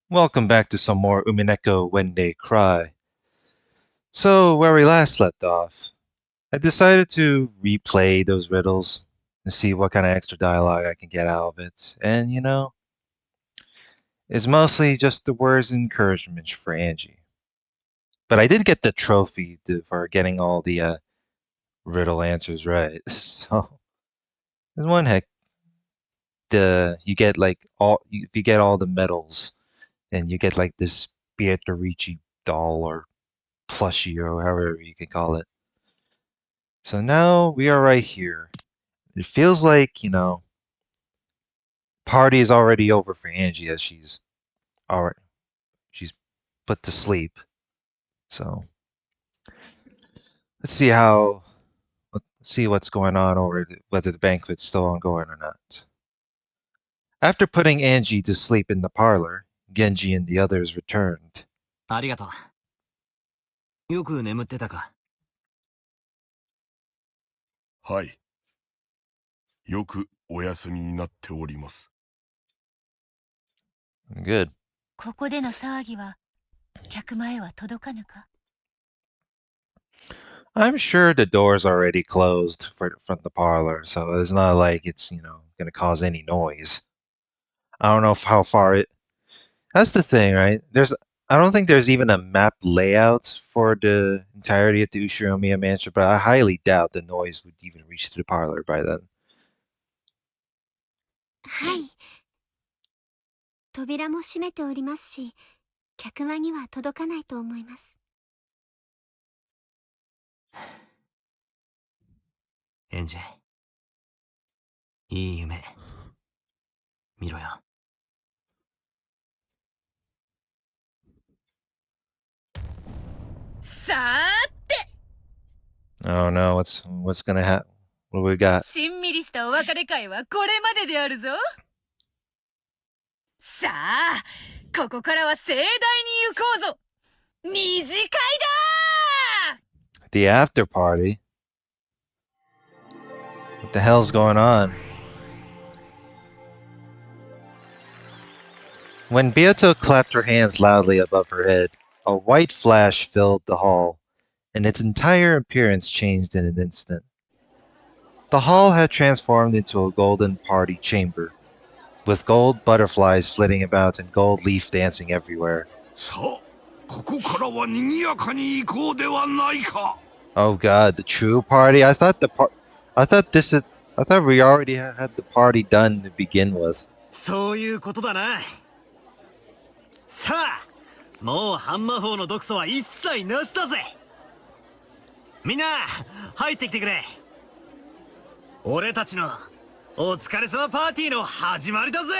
Welcome back to some more Umineko When They Cry. So, where we last left off, I decided to replay those riddles and see what kind of extra dialogue I can get out of it. And it's mostly just the words of encouragement for Angie. But I did get the trophy for getting all the riddle answers right. So, there's one heck. You get like if you get all the medals, then you get like this Ricci doll or plushie or however you can call it. So now we are right here. It feels like, party is already over for Angie as already she's put to sleep. So let's see let's see what's going on whether the banquet's still ongoing or not. After putting Angie to sleep in the parlor, Genji and the others returned. ありがとう。よく眠ってたか。はい。よくお休みになっております。Good. ここでの騒ぎは客前は届かぬか。I'm sure the door's already closed from the parlor, so it's not like it's, going to cause any noise. I don't know how far it. That's the thing, right? I don't think there's even a map layout for the entirety of the Ushiromiya Mansion, but I highly doubt the noise would even reach to the parlor by then. はい。扉も閉めておりますし、客間には届かないと思います。エンジェ、いい夢見ろよ。さーて。 Oh no, what's gonna happen? What do we got? しんみりしたお別れ会はこれまでであるぞ。さあ、ここからは盛大に行こうぞ。二次会だ。 The after party? What the hell's going on? When Beato clapped her hands loudly above her head, a white flash filled the hall, and its entire appearance changed in an instant. The hall had transformed into a golden party chamber, with gold butterflies flitting about and gold leaf dancing everywhere. Oh god, the true party? I thought we already had the party done to begin with. そういうことだな。さあ、もう半魔法の毒素は一切なしだぜ。みんな、入ってきてくれ。俺たちのお疲れ様パーティーの始まりだぜ。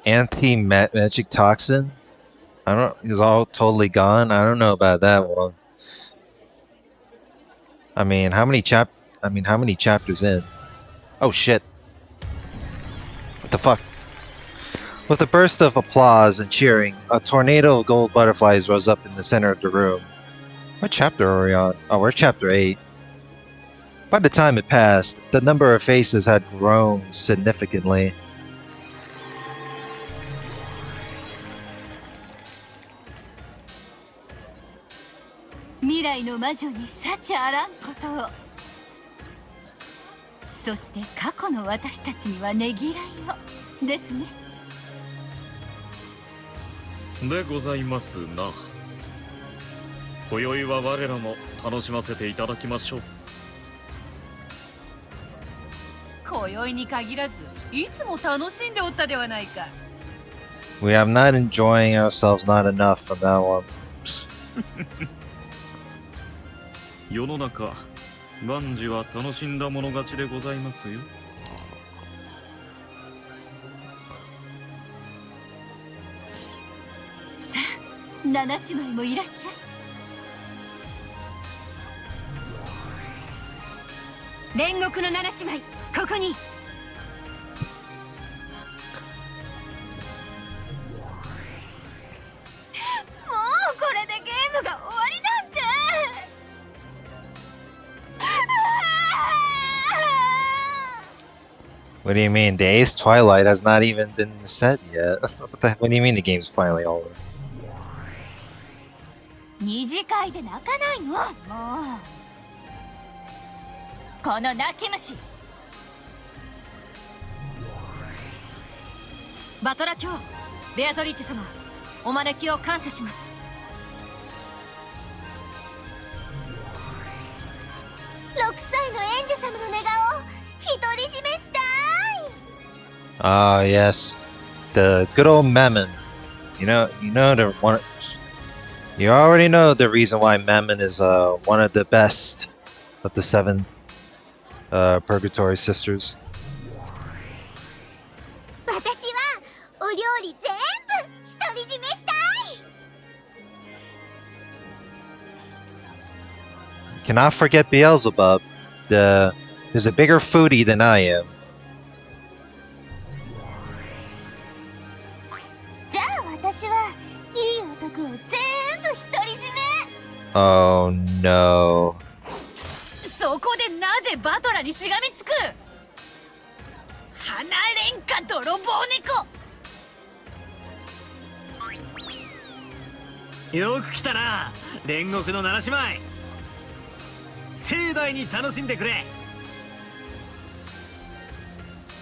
Anti-magic toxin? It's all totally gone? I don't know about that one. I mean, how many chapters in? Oh shit. What the fuck? With a burst of applause and cheering, a tornado of gold butterflies rose up in the center of the room. What chapter are we on? Oh, we're chapter 8. By the time it passed, the number of faces had grown significantly. Mirai no majo ni sachi aran koto o. そして過去の私たちにはねぎらいをですね。でございますな。今宵は我らも楽しませていただきましょう。今宵に限らず、いつも楽しんでおったではないか。We have not enjoying ourselves not enough from that one. 世の中、万事は楽しんだもの勝ちでございますよ。さあ、七姉妹もいらっしゃい。煉獄の七姉妹、ここに。もうこれでゲームが終わりなんて。What do you mean? The Ace Twilight has not even been set yet. What do you mean the game's finally over? 二次会で泣かないのもうこの泣き虫バトラ卿ベアトリッチ様お招きを感謝します6歳のエンジェ様の寝顔独り占めしたい Ah, yes. The good old Mammon. You know the one. You already know the reason why Mammon is one of the best of the 7 Purgatory Sisters. 私はお料理全部独り占めしたい Cannot forget Beelzebub. There's a bigger foodie than I am. じゃあ私はいい男を全部独り占め Oh no. そこでなぜバトラにしがみつく離れんか泥棒猫よく来たな煉獄の七姉妹盛大に楽しんでくれ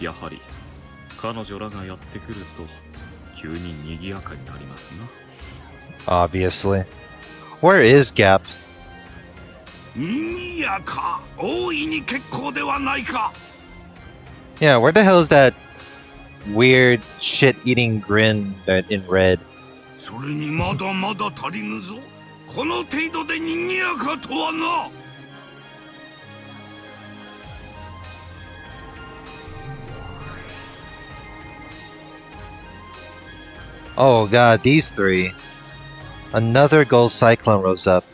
やはり彼女らがやってくると急に賑やかになりますな。 Obviously. Where is Gap? 賑やか大いに結構ではないか Yeah, where the hell is that weird shit-eating grin that in red? それにまだまだ足りぬぞこの程度で賑やかとはな Oh god, these 3. Another gold cyclone rose up.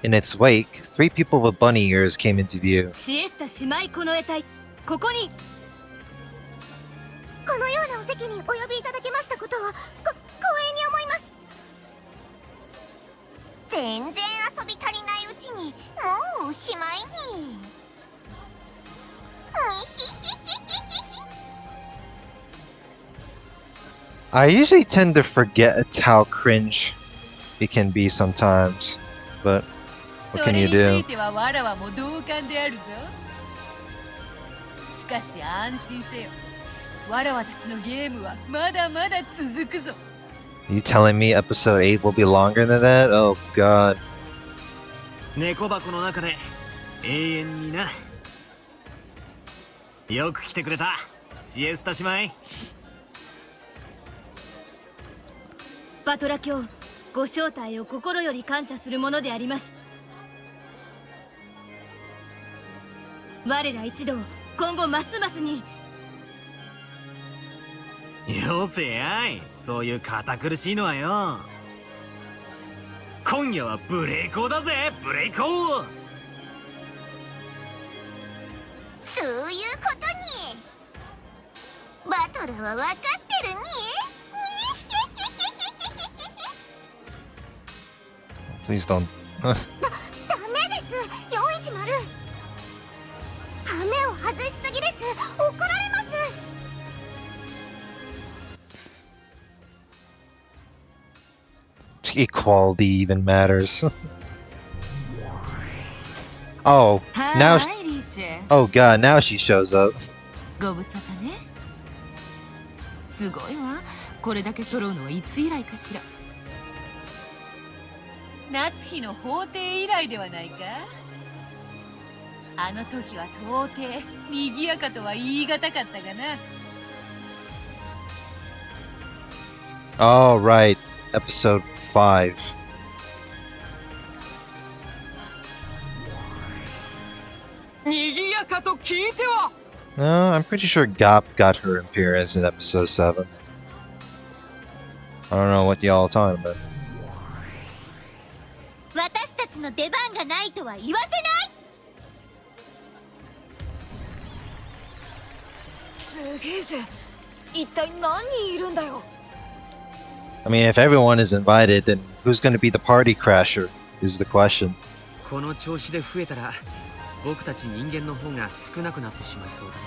In its wake, 3 people with bunny ears came into view. シエスタ姉妹この得体ここにこのようなお席にお呼びいただけましたことを光栄に思います全然遊び足りないうちにもうおしまいに I usually tend to forget how cringe it can be sometimes, but what そ can れ you につ do? いてはわらわも同感であるぞしかし安心せよわらわたちのゲームはまだまだ続くぞ You telling me episode 8 will be longer than that? Oh god. 猫箱の中で永遠になよく来てくれたシエスタ姉妹バトラ卿ご招待を心より感謝するものであります我ら一同今後ますますによせやいそういう堅苦しいのはよ今夜はブレイコーだぜブレイコーそういうことにバトラは分かってるに Please don't. ダメです410羽目を外しすぎです怒られます Equality even matters. Oh, now. はいリーチェ Oh god, now she shows up. ご無沙汰ねすごいわこれだけ揃うのはいつ以来かしら夏日の法廷以来ではないかあの時は到底賑やかとは言い難かったがな Oh right, episode 5. 賑やかと聞いては No, I'm pretty sure Gop got her appearance in episode 7. I don't know what y'all are talking about. 私たちの出番がないとは言わせないすげえぜ一体何人いるんだよ I mean, if everyone is invited, then who's going to be the party crasher is the question. この調子で増えたら僕たち人間の方が少なくなってしまいそうだね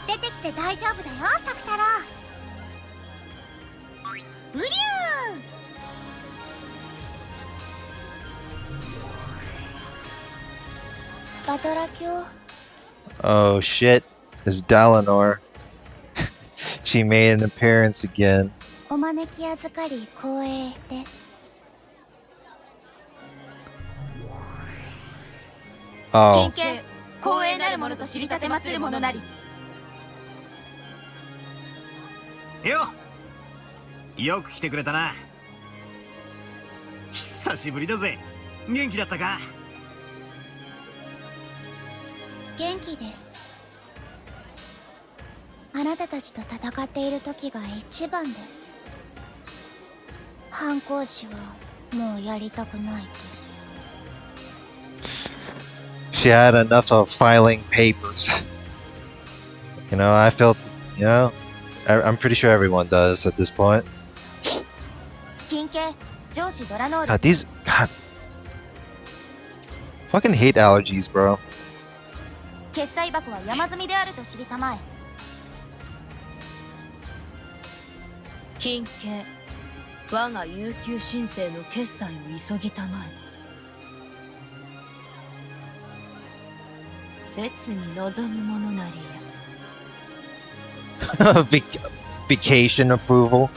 出てきて大丈夫だよ作太郎。うりゅうバトラ卿。 Oh shit, it's Dalinor. She made an appearance again. お招き預かり光栄です。 Oh, 金家光栄なるものと知りたてまつるものなり。よく来てくれたな。久しぶりだぜ。元気だったか？元気です。あなたたちと戦っている時が一番です。反抗士はもうやりたくないです。 she had enough of filing papers. You know, I felt, you know, I'm pretty sure everyone does at this point. 金家上司ドラノール。 God, these, God. Fucking hate allergies, bro. 決済箱は山積みであると知りたまえ。金家我が悠久申請の決済を急ぎたまえ。切に望むものなりや。Vacation approval.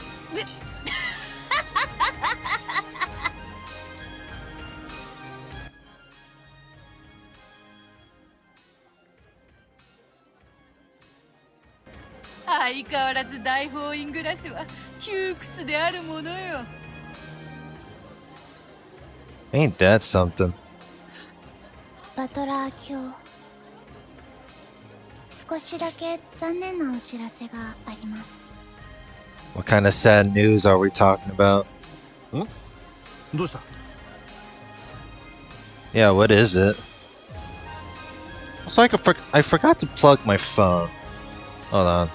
相変わらず大法院暮らしは窮屈であるものよ。 Ain't that something? バトラー卿、少しだけ残念なお知らせがあります。 What kind of sad news are we talking about? どうした？ Yeah, what is it? Also, I forgot to plug my phone. Hold on.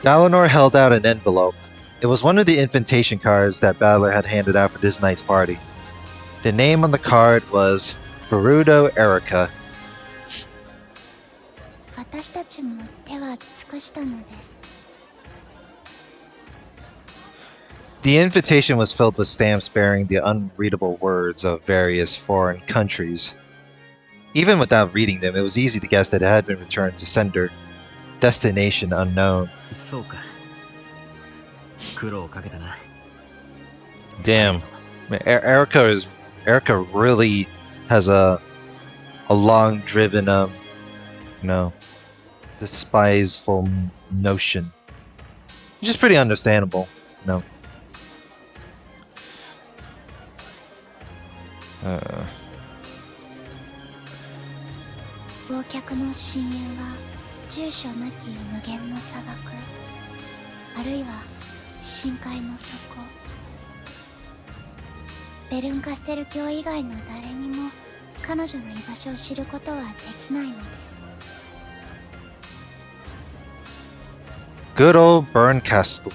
Dalinor held out an envelope. It was one of the invitation cards that Battler had handed out for this night's party. The name on the card was Furudo Erica. 私たちも手は尽くしたのです。 The invitation was filled with stamps bearing the unreadable words of various foreign countries. Even without reading them, it was easy to guess that it had been returned to sender. Destination unknown. そうか。苦労かけたな。 Damn. Man, Erica really has a long driven you know, despiseful notion. Which is pretty understandable, you know. 忘却の深淵は住所なき無限の砂漠、あるいは深海の底。ベルンカステル教以外の誰にも彼女の居場所を知ることはできないのです。 Good old Burn Castle.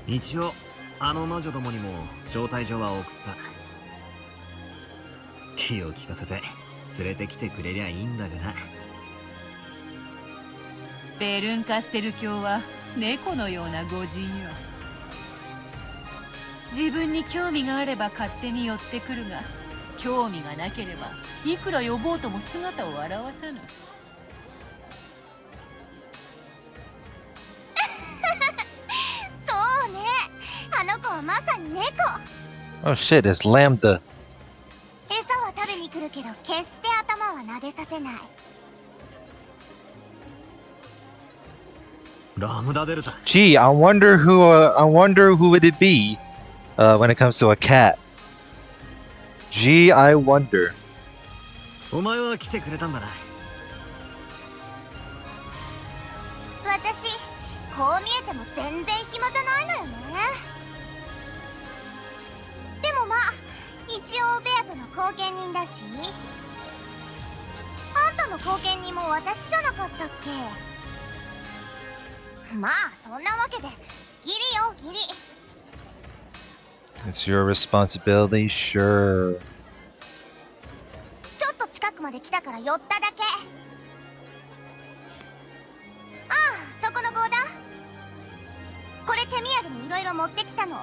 一応あの魔女どもにも招待状は送った。気を利かせて連れてきてくれりゃいいんだがな。ベルンカステル教は猫のような御人よ。自分に興味があれば勝手に寄ってくるが、興味がなければいくら呼ぼうとも姿を現さぬ。そうね、あの子はまさに猫。 Oh shit, it's Lambda. 餌は食べに来るけど決して頭は撫でさせない。ラムダデルタ。 Gee, I wonder who would it be when it comes to a cat. Gee, I wonder. お前は来てくれたんだな。私、こう見えても全然暇じゃないのよね。でもまあ、一応ベアとの後見人だし。あんたの後見人も私じゃなかったっけ？まあそんなわけでギリよギリ。 It's your responsibility, sure. ちょっと近くくまで来たから寄っただけ。ああ、そこの号だ。これ手土産にいろいろ持ってきたの。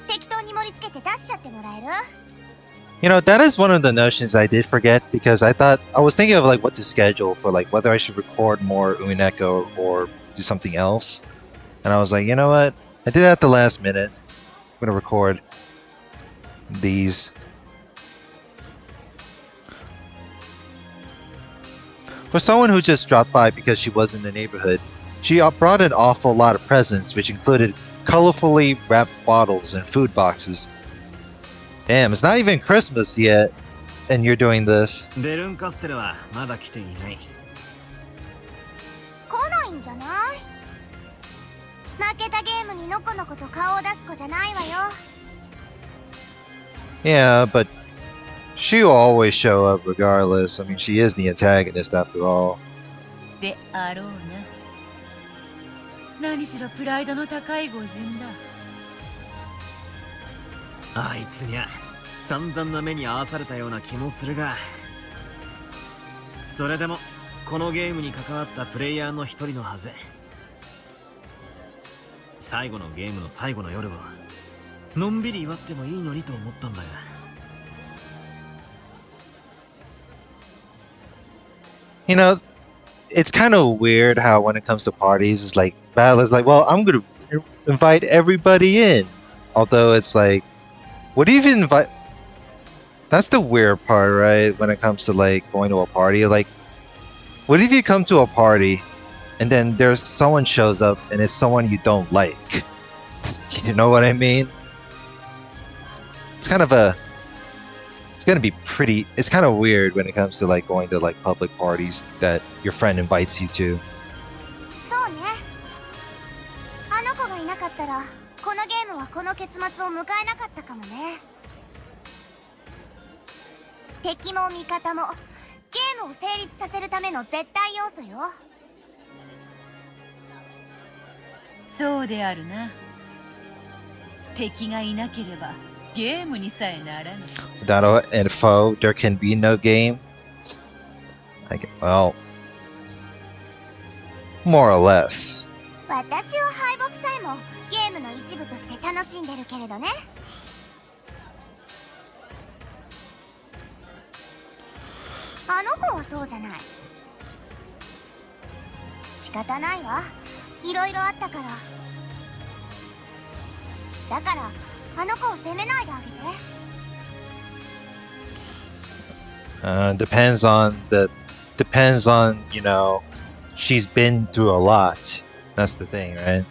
適当に盛り付けて出しちゃってもらえる？ You know, that is one of the notions I did forget because I thought I was thinking of like what to schedule for like whether I should record more Umineko or do something else. And I was like, you know what? I did it at the last minute. I'm gonna record these. For someone who just dropped by because she was in the neighborhood, she brought an awful lot of presents, which included colorfully wrapped bottles and food boxes. Damn, it's not even Christmas yet, and you're doing this. ベルンカステルはまだ来ていない。来ないんじゃない？負けたゲームにのこのこと顔を出す子じゃないわよ。Yeah, but she will always show up regardless. I mean, she is the antagonist after all. であろうな。何しろプライドの高い御人だ。あいつにゃ散々な目に遭わされたような気もするが、それでもこのゲームに関わったプレイヤーの一人のはず。最後のゲームの最後の夜をのんびり祝ってもいいのにと思ったんだが。You know, it's kind of weird how when it comes to parties, it's like Battle is like, well, I'm gonna invite everybody in. Although it's like, what do you even invite? That's the weird part, right? When it comes to like going to a party, like, what if you come to a party and then there's someone shows up and it's someone you don't like? You know what I mean? It's kind of it's gonna be pretty. It's kind of weird when it comes to like going to like public parties that your friend invites you to. そうね。あの子がいなかったらこのゲームはこの結末を迎えなかったかもね。敵も味方もゲームを成立させるための絶対要素よ。そうであるな。敵がいなければゲームにさえならぬ。 Without an foe, there can be no game. Well, more or less. 私は敗北さえもゲームの一部として楽しんでるけれどね。あの子はそうじゃない。仕方ないわ。いろいろあったから。だからあの子を責めないであげて。Depends on, you know, she's been through a lot. That's the thing, right?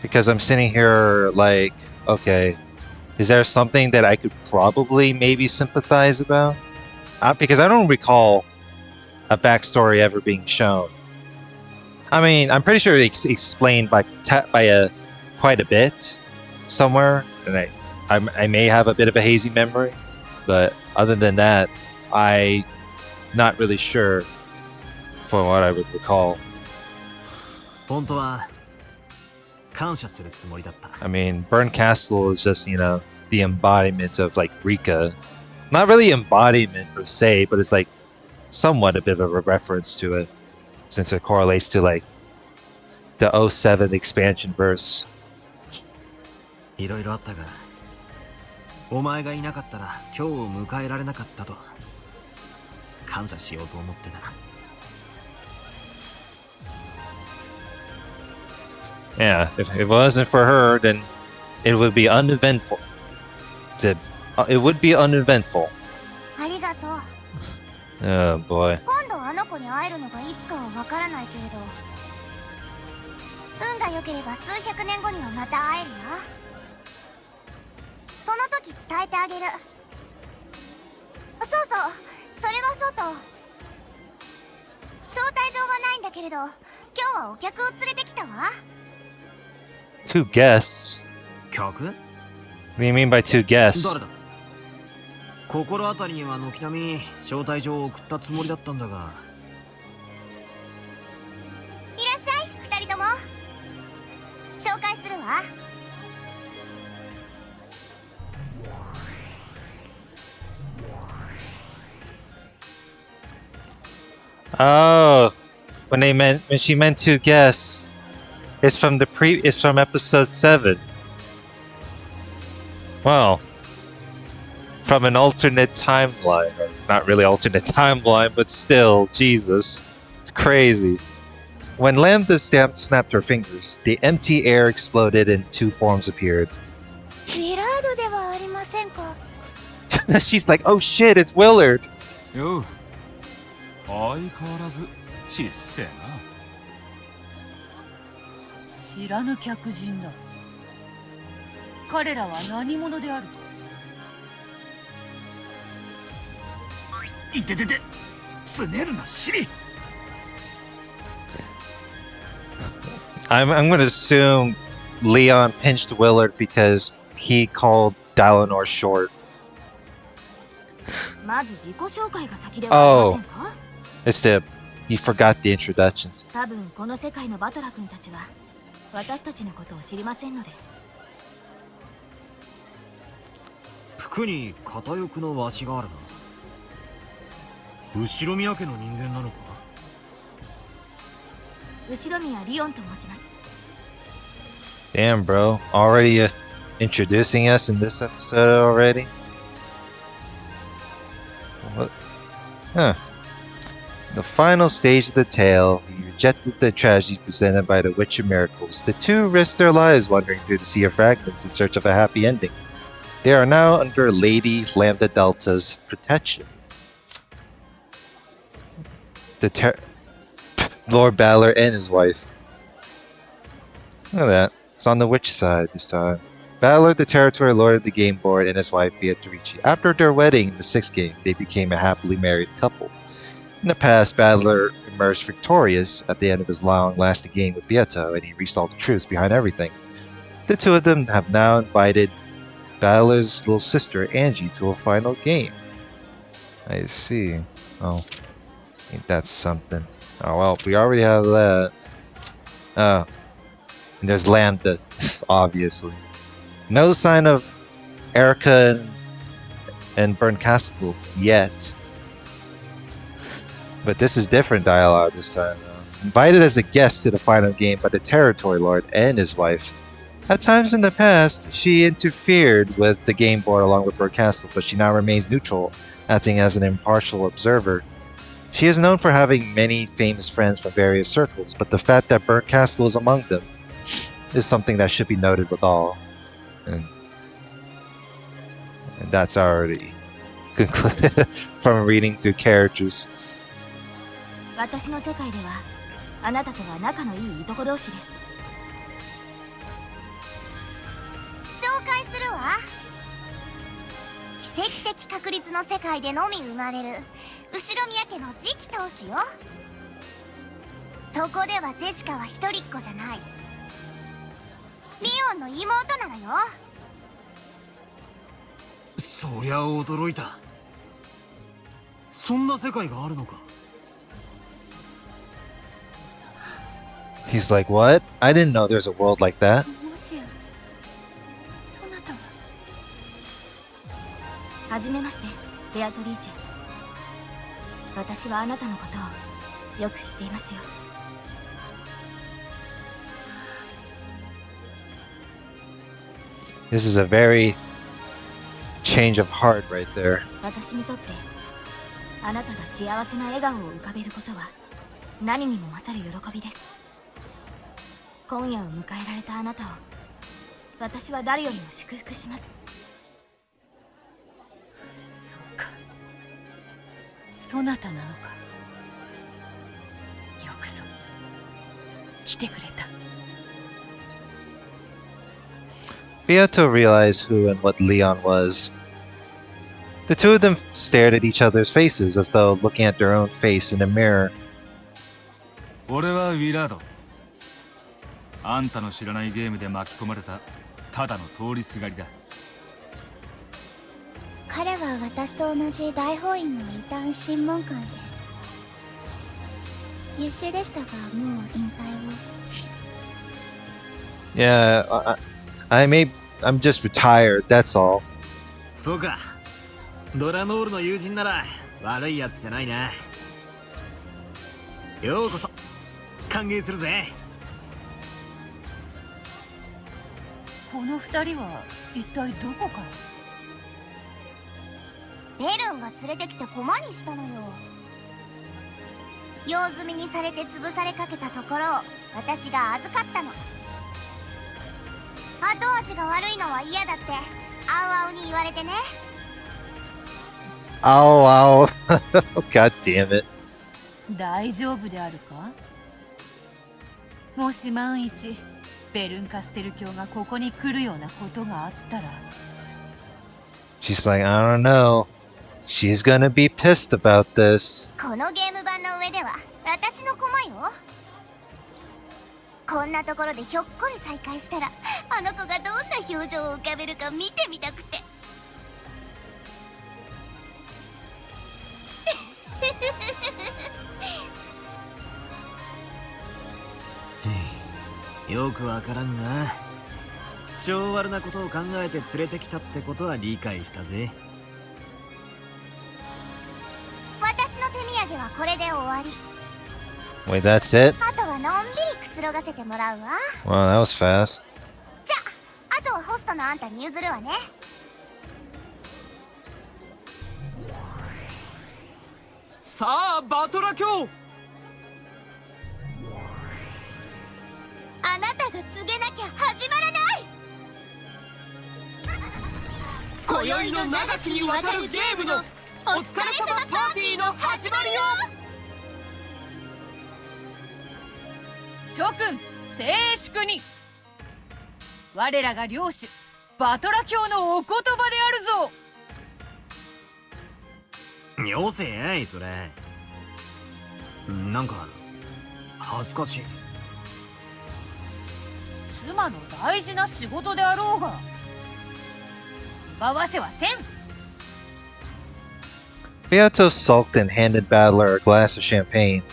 Because I'm sitting here like, okay, is there something that I could probably maybe sympathize about? Because I don't recall a backstory ever being shown. I mean, I'm pretty sure it's explained by quite a bit somewhere, and I may have a bit of a hazy memory, but other than that, I'm not really sure for what I would recall. 本当は感謝するつもりだった。I mean, Burn Castle is just, you know, the embodiment of like Rika. Not really embodiment per se, but it's like somewhat a bit of a reference to it, since it correlates to like the 07 expansion verse. いろいろあったが、お前がいなかったら今日を迎えられなかったと感謝しようと思ってた。Yeah, if it wasn't for her, then it would be uneventful. It would be uneventful. ありがとう。Oh boy. 今度あの子に会えるのがいつかはわからないけれど、運が良ければ数百年後にはまた会えるよ。その時伝えてあげる。そうそう、それはそうと、招待状はないんだけれど、今日はお客を連れてきたわ。Two guests? 客？ What do you mean by two guests? 誰だ？心当たりには軒並み招待状を送ったつもりだったんだが。いらっしゃい、二人とも。紹介するわ。Oh, when she meant to guess, it's from episode 7. Well, from an alternate timeline, or not really alternate timeline, but still, Jesus, it's crazy. When Lambda snapped her fingers, the empty air exploded and two forms appeared. ウィラードではありませんか。 She's like, oh shit, it's Willard. よう相変わらずちっせえな。知らぬ客人だ。彼らは何者であるか。いてててつねるなシビ。 I'm going to assume Leon pinched Willard because he called Dalinar short. まず自己紹介が先ではありませんか。 It's the he forgot the introductions. 多分この世界のバトラ君たちは私たちのことを知りませんので。服に片翼のわしがあるな。後ろ宮家の人間なのか。後宮リオンと申します。 Damn, bro. Already introducing us in this episode already? What? Huh. The final stage of the tale, he rejected the tragedy presented by the Witch of Miracles. The two risked their lives wandering through the Sea of Fragments in search of a happy ending. They are now under Lady Lambda Delta's protection. Lord Balor and his wife. Look at that. It's on the witch side this time. Balor, the territory lord of the game board, and his wife Beatrice. After their wedding in the 6th game, they became a happily married couple. In the past, Balor emerged victorious at the end of his long-lasting game with Beato, and he reached all the truths behind everything. The two of them have now invited Balor's little sister, Ange, to a final game. I see. Oh. Ain't that something. Oh, well, we already have that. Oh. And there's Lambda, obviously. No sign of Erica and Bernkastel yet. But this is different dialogue this time, though. Invited as a guest to the final game by the Territory Lord and his wife. At times in the past, she interfered with the game board along with Bernkastel, but she now remains neutral, acting as an impartial observer. She is known for having many famous friends from various circles, but the fact that Bernkastel is among them is something that should be noted with all. And that's already concluded from reading through characters. 私の世界ではあなたとは仲のいいいとこ同士です。紹介するわ。奇跡的確率の世界でのみ生まれる後宮家の次期当主よ。そこではジェシカは一人っ子じゃない。リオンの妹なのよ。そりゃ驚いた。そんな世界があるのか。 He's like, what? I didn't know there's a world like that. もしやそなたは。はじめまして、ベアトリーチェ。私はあなたのことをよく知っていますよ。 This is a very change of heart right there. 私にとってあなたが幸せな笑顔を浮かべることは何にも勝る喜びです。今夜を迎えられたあなたを私は誰よりも祝福します。そうか、そなたなのか。よくぞ来てくれた。 Beato realized who and what Leon was. The two of them stared at each other's faces as though looking at their own face in a mirror. 俺はウィラード。あんたの知らないゲームで巻き込まれたただの通りすがりだ。彼は私と同じ大法院の異端審問官です。優秀でしたが、もう引退を。Yeah, I'm just retired, that's all. そうか。ドラノールの友人なら悪いやつじゃないな。ようこそ歓迎するぜ。この二人は一体どこから？ベルンが連れてきて駒にしたのよ。用済みにされて潰されかけたところを私が預かったの。後味が悪いのは嫌だって青々に言われてね。Ow, ow. God damn it. 大丈夫であるか？もし万一ベルンカステル教がここに来るようなことがあったら。 She's like, I don't know. She's gonna be pissed about this. このゲーム版の上では私の駒よ。こんなところでひょっこり再会したらあの子がどんな表情を浮かべるか見てみたくて。よくわからんが、性悪なことを考えて連れてきたってことは理解したぜ。私の手土産はこれで終わり。 Wait, that's it? あとはのんびりくつろがせてもらうわ。 Wow, that was fast. じゃあ、あとはホストのあんたに譲るわね。さあバトラ教。あなたが告げなきゃ始まらない。今宵の長きにわたるゲームのお疲れ様パーティーの始まりよ。諸君静粛に。我らが領主バトラ教のお言葉であるぞ。よせやいそれ。なんか恥ずかしい。妻の大事な仕事であろうが奪わせはせん。 Beato sulked and handed Battler a glass of champagne.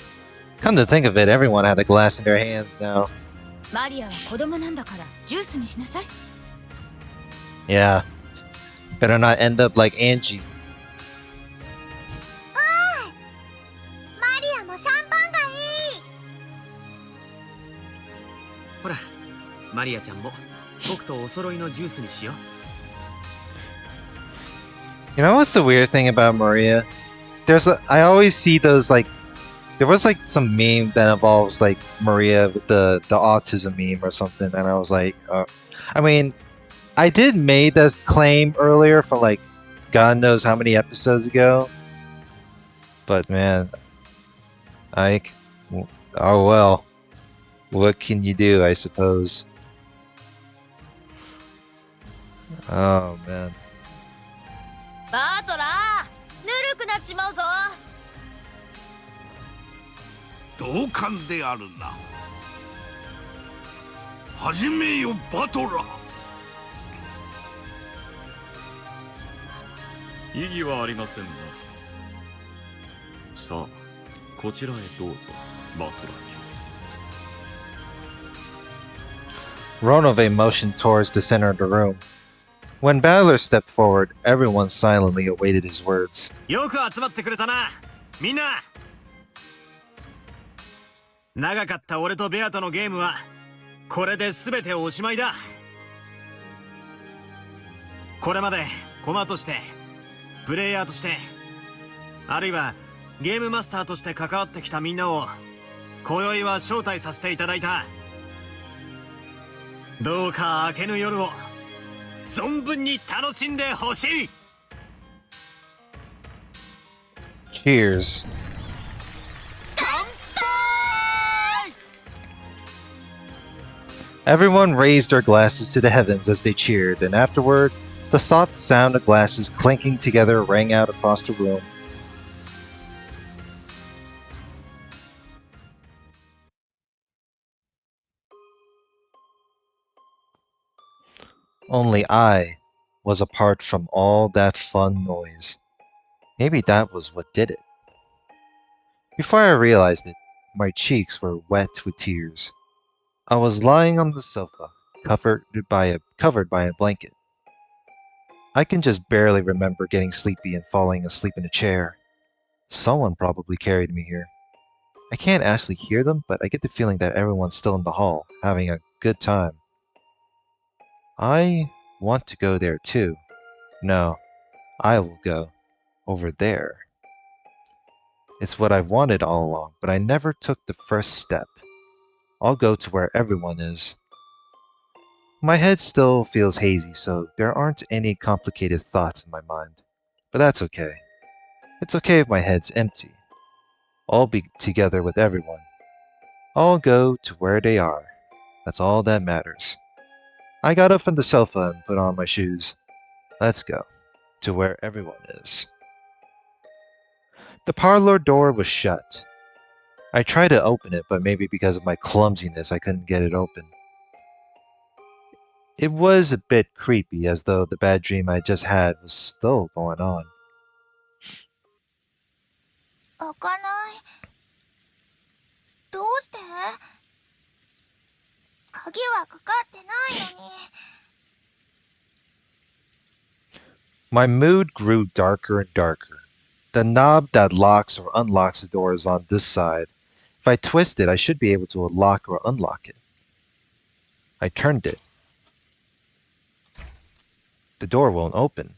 Come to think of it, everyone had a glass in their hands now. マリアは子供なんだからジュースにしなさい。 Yeah. Better not end up like Angie. マリアもシャンパンがいい。ほらマリアちゃんも僕とお揃いのジュースにしよう。 You know what's the weird thing about Maria? I always see those like there was like some meme that involves like Maria with the autism meme or something, and I was like, I mean, I did made that claim earlier from like God knows how many episodes ago, but man, oh well, what can you do, I suppose. Oh man. バトラーぬるくなっちまうぞ。同感であるな。始めよバトラー。異議はありませんな。さあこちらへどうぞバトラー卿。 Ronove motioned towards the center of the room. When Battler stepped forward, everyone silently awaited his words. よく集まってくれたなみんな。長かった俺とベアとのゲームはこれで全ておしまいだ。これまで駒としてプレイヤーとしてあるいはゲームマスターとして関わってきたみんなを今宵は招待させていただいた。どうか明けぬ夜を存分に楽しんでほしい。 Cheers. Everyone raised their glasses to the heavens as they cheered, and afterward, the soft sound of glasses clinking together rang out across the room. Only I was apart from all that fun noise. Maybe that was what did it. Before I realized it, my cheeks were wet with tears. I was lying on the sofa, covered by a blanket. I can just barely remember getting sleepy and falling asleep in a chair. Someone probably carried me here. I can't actually hear them, but I get the feeling that everyone's still in the hall, having a good time. I want to go there too. No, I will go over there. It's what I've wanted all along, but I never took the first step. I'll go to where everyone is. My head still feels hazy, so there aren't any complicated thoughts in my mind. But that's okay. It's okay if my head's empty. I'll be together with everyone. I'll go to where they are. That's all that matters. I got up from the sofa and put on my shoes. Let's go to where everyone is. The parlor door was shut. I tried to open it, but maybe because of my clumsiness, I couldn't get it open. It was a bit creepy, as though the bad dream I just had was still going on. 開かない。どうして？鍵はかかってないのに。My mood grew darker and darker. The knob that locks or unlocks the door is on this side. If I twist it, I should be able to lock or unlock it. I turned it. The door won't open.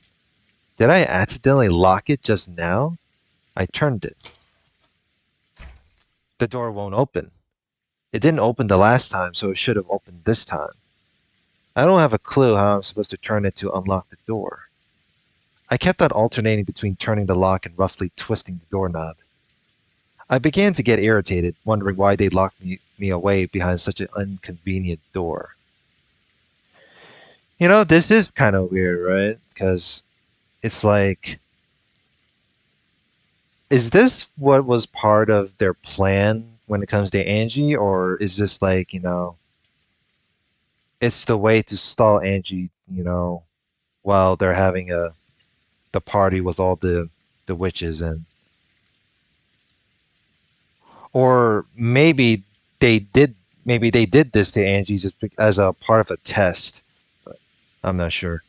Did I accidentally lock it just now? I turned it. The door won't open. It didn't open the last time, so it should have opened this time. I don't have a clue how I'm supposed to turn it to unlock the door. I kept on alternating between turning the lock and roughly twisting the doorknob. I began to get irritated, wondering why they locked me away behind such an inconvenient door. You know, this is kind of weird, right? Because it's like, is this what was part of their plan when it comes to Angie, or is this like, it's the way to stall Angie, while they're having the party with all the witches, and or maybe they did this to Angie as a part of a test, but I'm not sure.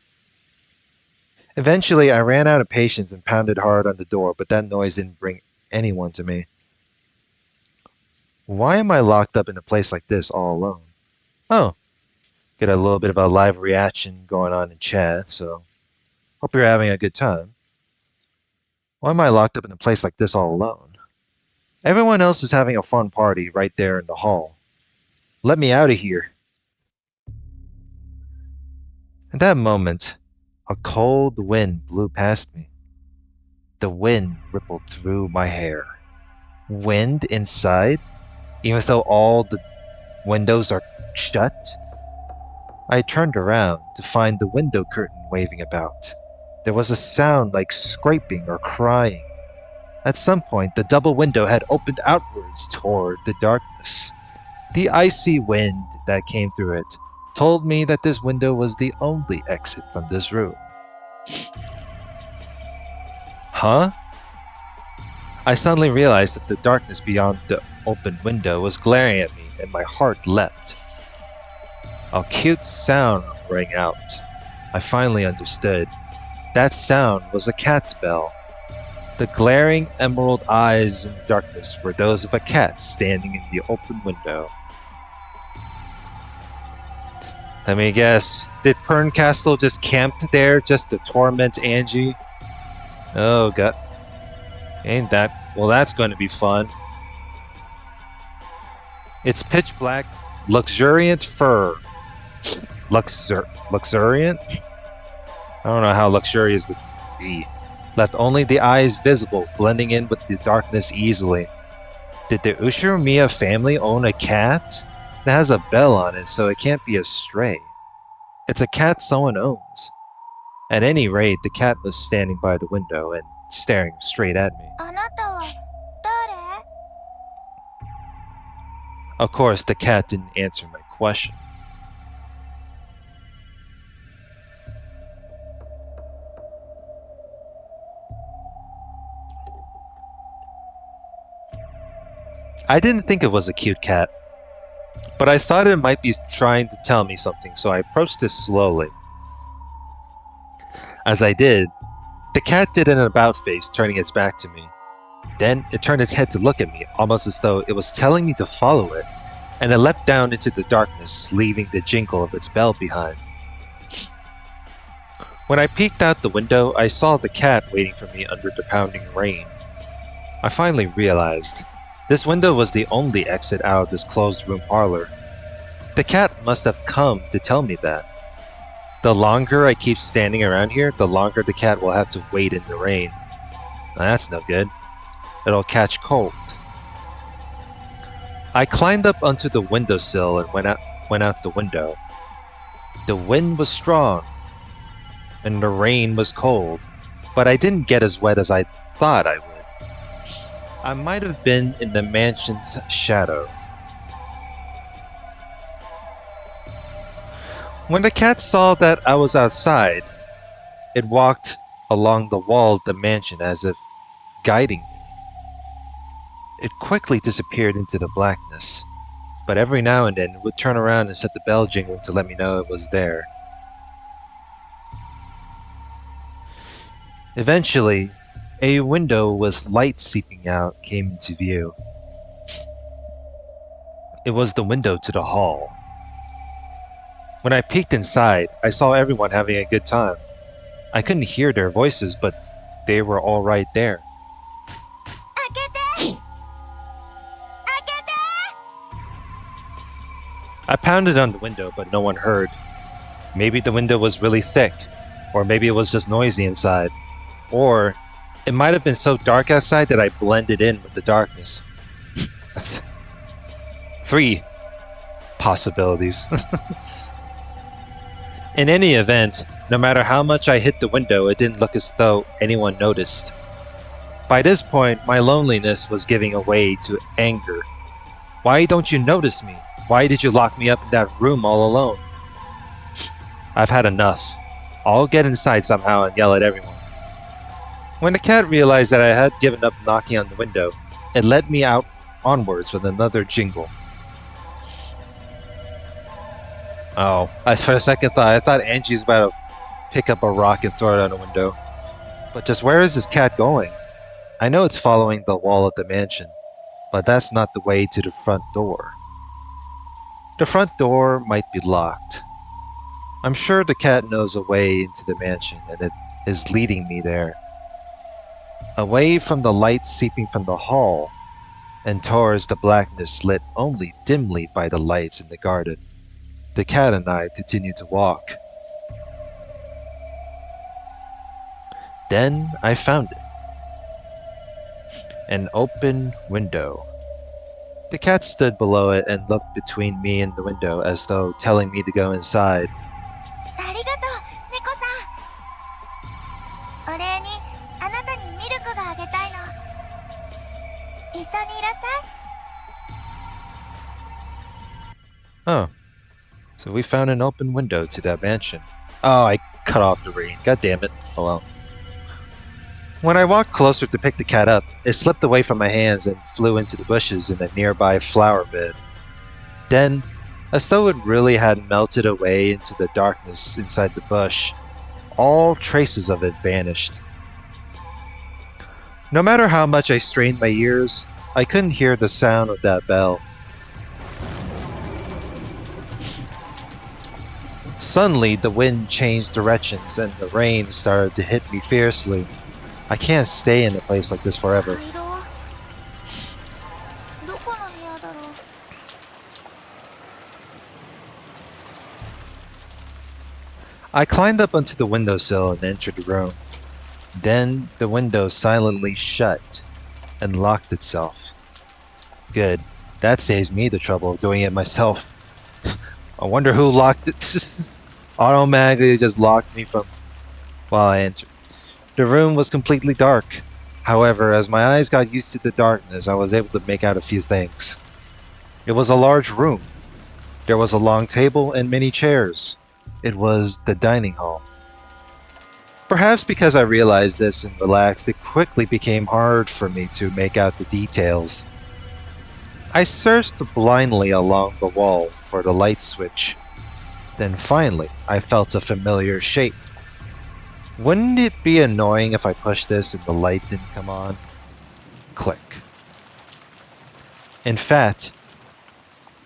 Eventually, I ran out of patience and pounded hard on the door, but that noise didn't bring anyone to me. Why am I locked up in a place like this all alone? Oh, get a little bit of a live reaction going on in chat, so hope you're having a good time. Why am I locked up in a place like this all alone? Everyone else is having a fun party right there in the hall. Let me out of here. At that moment, a cold wind blew past me. The wind rippled through my hair. Wind inside? Even though all the windows are shut? I turned around to find the window curtain waving about. There was a sound like scraping or crying. At some point, the double window had opened outwards toward the darkness. The icy wind that came through it told me that this window was the only exit from this room. Huh? I suddenly realized that the darkness beyond the open window was glaring at me, and my heart leapt. A cute sound rang out. I finally understood. That sound was a cat's bell. The glaring emerald eyes in the darkness were those of a cat standing in the open window. Let me guess, did Perncastle just camp there just to torment Angie? Oh god. Ain't that... Well, that's going to be fun. It's pitch black, luxuriant fur. Luxuriant? I don't know how luxurious would be. Left only the eyes visible, blending in with the darkness easily. Did the Ushiromiya family own a cat? It has a bell on it, so it can't be a stray. It's a cat someone owns. At any rate, the cat was standing by the window and staring straight at me. あなたは誰？ Of course, the cat didn't answer my question. I didn't think it was a cute cat, but I thought it might be trying to tell me something, so I approached it slowly. As I did, the cat did an about face, turning its back to me. Then it turned its head to look at me, almost as though it was telling me to follow it, and it leapt down into the darkness, leaving the jingle of its bell behind. When I peeked out the window, I saw the cat waiting for me under the pounding rain. I finally realized this window was the only exit out of this closed room parlor. The cat must have come to tell me that. The longer I keep standing around here, the longer the cat will have to wait in the rain. Now, that's no good. It'll catch cold. I climbed up onto the windowsill and went out the window. The wind was strong, and the rain was cold, but I didn't get as wet as I thought I would. I might have been in the mansion's shadow. When the cat saw that I was outside, it walked along the wall of the mansion as if guiding me. It quickly disappeared into the blackness, but every now and then it would turn around and set the bell jingling to let me know it was there. Eventually, a window with light seeping out came into view. It was the window to the hall. When I peeked inside, I saw everyone having a good time. I couldn't hear their voices, but they were all right there. I pounded on the window, but no one heard. Maybe the window was really thick, or maybe it was just noisy inside. Or it might have been so dark outside that I blended in with the darkness. That's 3 possibilities. In any event, no matter how much I hit the window, it didn't look as though anyone noticed. By this point, my loneliness was giving way to anger. Why don't you notice me? Why did you lock me up in that room all alone? I've had enough. I'll get inside somehow and yell at everyone. When the cat realized that I had given up knocking on the window, it led me out onwards with another jingle. Oh, for a second I thought Angie's about to pick up a rock and throw it out a window. But just where is this cat going? I know it's following the wall of the mansion, but that's not the way to the front door. The front door might be locked. I'm sure the cat knows a way into the mansion and it is leading me there. Away from the light seeping from the hall and towards the blackness lit only dimly by the lights in the garden. The cat and I continued to walk. Then I found it. An open window. The cat stood below it and looked between me and the window as though telling me to go inside. Oh, so we found an open window to that mansion. Oh, I cut off the rain. God damn it. Oh well. When I walked closer to pick the cat up, it slipped away from my hands and flew into the bushes in a nearby flower bed. Then, as though it really had melted away into the darkness inside the bush, all traces of it vanished. No matter how much I strained my ears, I couldn't hear the sound of that bell. Suddenly, the wind changed directions and the rain started to hit me fiercely. I can't stay in a place like this forever. I climbed up onto the windowsill and entered the room. Then the window silently shut and locked itself. Good. That saves me the trouble of doing it myself. I wonder who locked it. Automatically just locked me from while I entered. The room was completely dark. However, as my eyes got used to the darkness, I was able to make out a few things. It was a large room. There was a long table and many chairs. It was the dining hall. Perhaps because I realized this and relaxed, it quickly became hard for me to make out the details. I searched blindly along the wall for the light switch. Then finally, I felt a familiar shape. Wouldn't it be annoying if I pushed this and the light didn't come on? Click. In fact,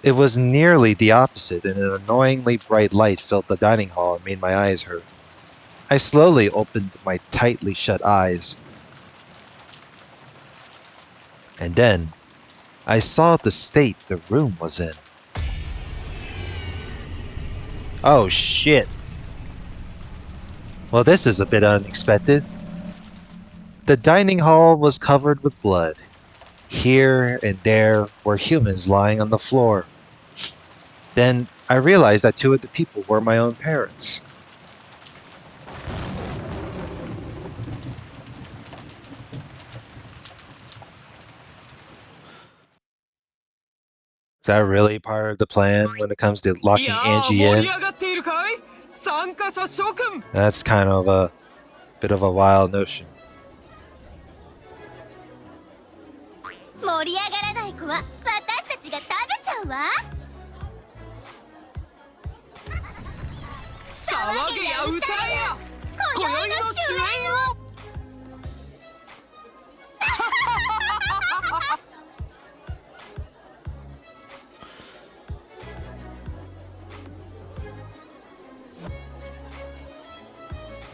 it was nearly the opposite, and an annoyingly bright light filled the dining hall and made my eyes hurt. I slowly opened my tightly shut eyes. And then, I saw the state the room was in. Oh shit. Well, this is a bit unexpected. The dining hall was covered with blood. Here and there were humans lying on the floor. Then I realized that two of the people were my own parents. Is that really part of the plan when it comes to locking Angie in? That's kind of a bit of a wild notion. 盛り上がらない子は私たちが食べちゃうわ。騒げや歌えや今宵の主演を。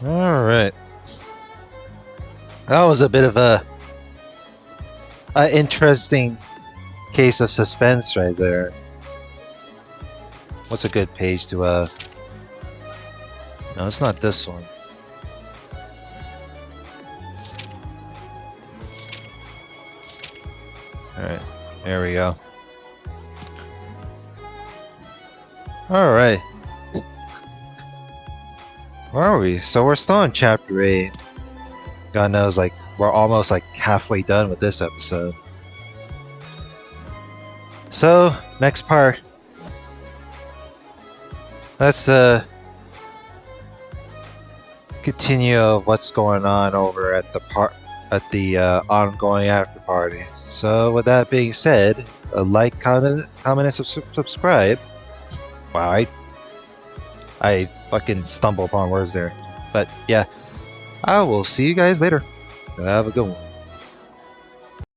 All right. That was a bit of a interesting case of suspense right there. What's a good page to No, it's not this one. Alright, there we go. Alright. Where are we? So we're still in chapter 8. God knows, like, we're almost like halfway done with this episode. So, next part. Let's continue of what's going on over at the ongoing after party. So with that being said, a like, comment and subscribe. Wow, I fucking stumble upon words there. But yeah, I will see you guys later. Have a good one.